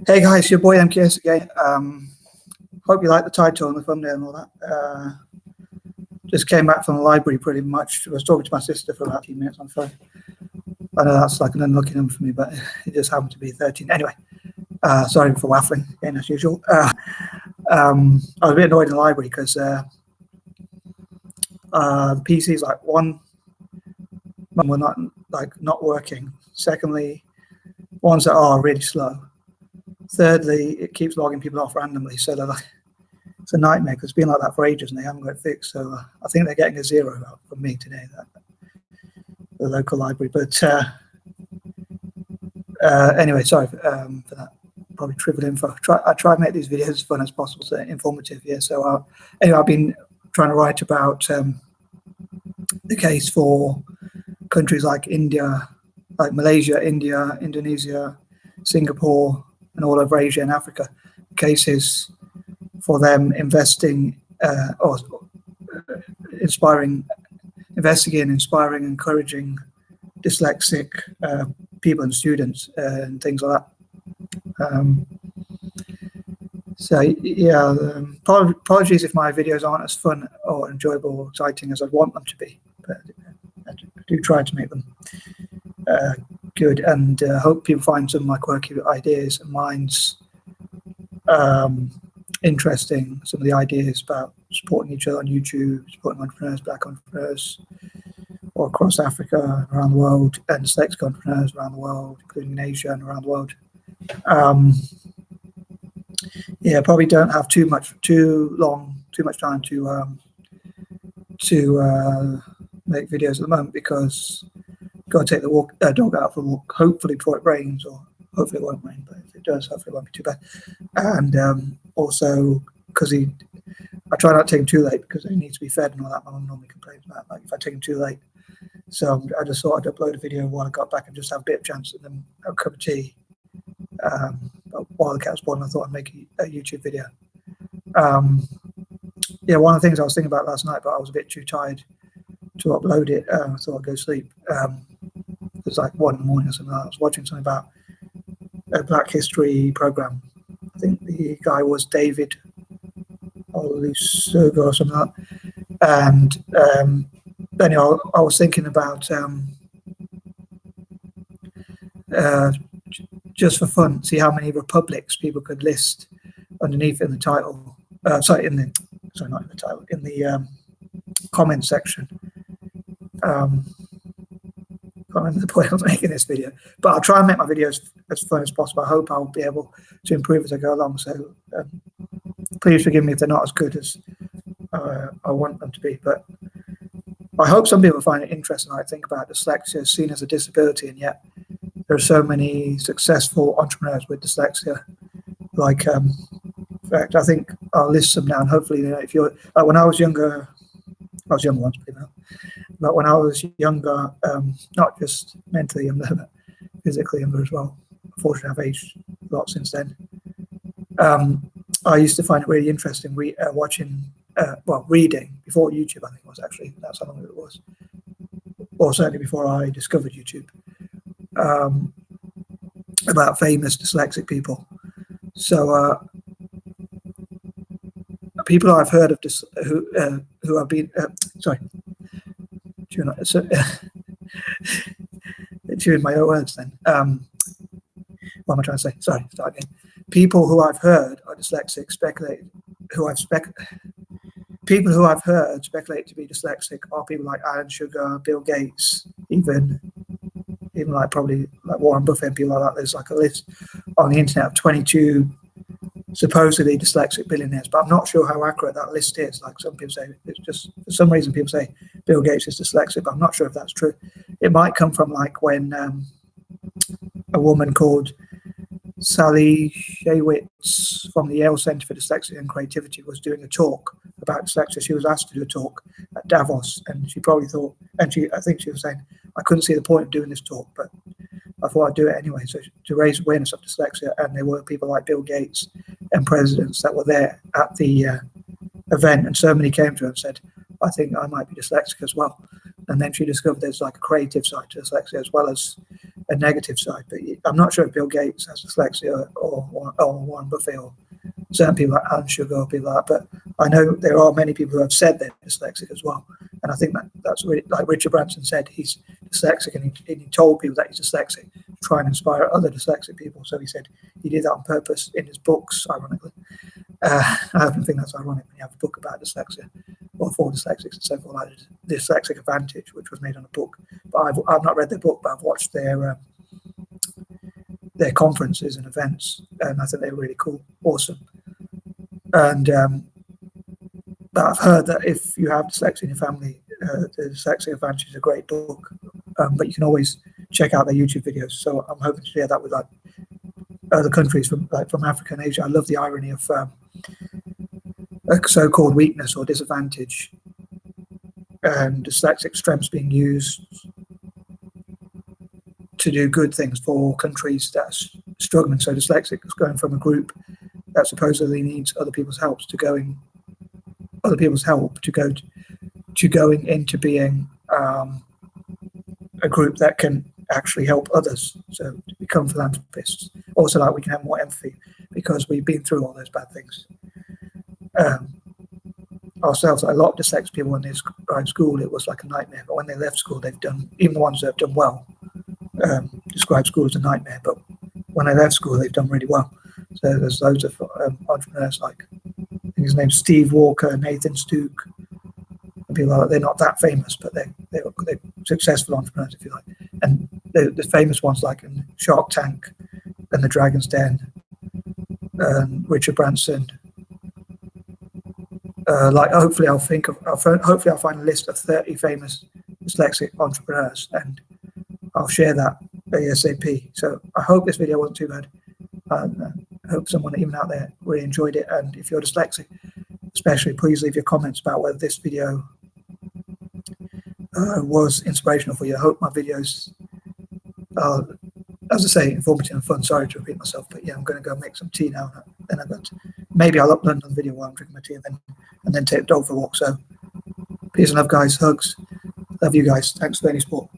Hey guys, your boy MKS again. Hope you like the title and the thumbnail and all that. Just came back from the library pretty much. I was talking to my sister for about 10 minutes on the phone. I know that's like an unlucky number for me, but it just happened to be 13. Anyway, sorry for waffling again as usual. I was a bit annoyed in the library because the PCs, like one were not working. Secondly, ones that are really slow. Thirdly, it keeps logging people off randomly, so it's a nightmare because it's been like that for ages and they haven't got it fixed. So I think they're getting a 0 out from me today, the local library. But anyway, sorry for that probably trivial info. I try to make these videos as fun as possible, so informative. Yeah. So anyway, I've been trying to write about the case for countries like India, like Malaysia, India, Indonesia, Singapore, and all over Asia and Africa, cases for them investing or investigating, inspiring, encouraging dyslexic people and students and things like that. So yeah, apologies if my videos aren't as fun or enjoyable or exciting as I want them to be, but I do try to make them good, and hope people find some of my quirky ideas and minds interesting. Some of the ideas about supporting each other on YouTube, supporting entrepreneurs, black entrepreneurs, or across Africa, around the world, and dyslexic entrepreneurs around the world, including in Asia and around the world. Yeah, probably don't have too much time to make videos at the moment because got to take the dog out for a walk, hopefully before it rains, or hopefully it won't rain, but if it does, hopefully it won't be too bad. And also because I try not to take him too late because he needs to be fed and all that. My mum normally complains about like if I take him too late. So I just thought I'd upload a video while I got back and just have a bit of chance and then have a cup of tea while the cat was born. I thought I'd make a YouTube video. Yeah, one of the things I was thinking about last night, but I was a bit too tired to upload it. I thought I'd go sleep. It was like 1 in the morning or something. I was watching something about a Black History program. I think the guy was David Olusoga or something like that. And anyway, I was thinking about just for fun, see how many republics people could list underneath in the title. Not in the title, in the comment section. Can't remember the point I was making this video, but I'll try and make my videos as fun as possible. I hope I'll be able to improve as I go along. So please forgive me if they're not as good as I want them to be. But I hope some people find it interesting. I think about dyslexia seen as a disability, and yet there are so many successful entrepreneurs with dyslexia. Like, in fact, I think I'll list some now. And hopefully, if you're like when I was younger once, but when I was younger, not just mentally younger, but physically younger as well. Unfortunately, I've aged a lot since then. I used to find it really interesting watching, reading before YouTube. I think it was actually, that's how long it was, or certainly before I discovered YouTube, about famous dyslexic people. So people I've heard of who have been chewing my own words then. What am I trying to say? Sorry, start again. People who I've heard are dyslexic people who I've heard speculate to be dyslexic are people like Alan Sugar, Bill Gates, even like probably like Warren Buffett and people like that. There's like a list on the internet of 22 supposedly dyslexic billionaires, but I'm not sure how accurate that list is. Like some people say, it's just for some reason people say Bill Gates is dyslexic, but I'm not sure if that's true. It might come from like when a woman called Sally Shaywitz from the Yale Center for Dyslexia and Creativity was doing a talk about dyslexia. She was asked to do a talk at Davos, and she probably thought, and I think she was saying, I couldn't see the point of doing this talk, but I thought I'd do it anyway. So to raise awareness of dyslexia, and there were people like Bill Gates and presidents that were there at the event, and so many came to her and said, I think I might be dyslexic as well. And then she discovered there's like a creative side to dyslexia as well as a negative side. But I'm not sure if Bill Gates has dyslexia or Warren Buffett or certain people like Alan Sugar or people like that. But I know there are many people who have said they're dyslexic as well. And I think that's really, like Richard Branson said, he's dyslexic, and he told people that he's dyslexic to try and inspire other dyslexic people. So he said he did that on purpose in his books, ironically. I don't think that's ironic when you have a book about dyslexia or for dyslexics and so forth, like Dyslexic Advantage, which was made on a book. But I've not read their book, but I've watched their conferences and events, and I think they're really cool, awesome. And but I've heard that if you have dyslexia in your family, the Dyslexic Advantage is a great book, but you can always check out their YouTube videos. So I'm hoping to share that with like other countries from Africa and Asia. I love the irony of a so-called weakness or disadvantage and dyslexic strengths being used to do good things for countries that are struggling. So dyslexic is going from a group that supposedly needs other people's help to going into being a group that can actually help others, so to become philanthropists. Also, like, we can have more empathy because we've been through all those bad things ourselves. A lot of dyslexic people, when they describe school, it was like a nightmare, but when they left school, they've done, even the ones that have done well, describe school as a nightmare, but when they left school, they've done really well. So there's loads of entrepreneurs, like, I think his name's Steve Walker, Nathan Stook, and people like that. They're not that famous, but they're successful entrepreneurs, if you like. And the famous ones, like in Shark Tank and The Dragon's Den, Richard Branson. Hopefully I'll find a list of 30 famous dyslexic entrepreneurs, and I'll share that ASAP. So I hope this video wasn't too bad. I hope someone even out there really enjoyed it. And if you're dyslexic, especially, please leave your comments about whether this video was inspirational for you. I hope my videos are, as I say, informative and fun. Sorry to repeat myself, but yeah, I'm going to go make some tea now. Then maybe I'll upload another video while I'm drinking my tea, and then take the dog for a walk. So peace and love, guys. Hugs. Love you guys. Thanks for any support.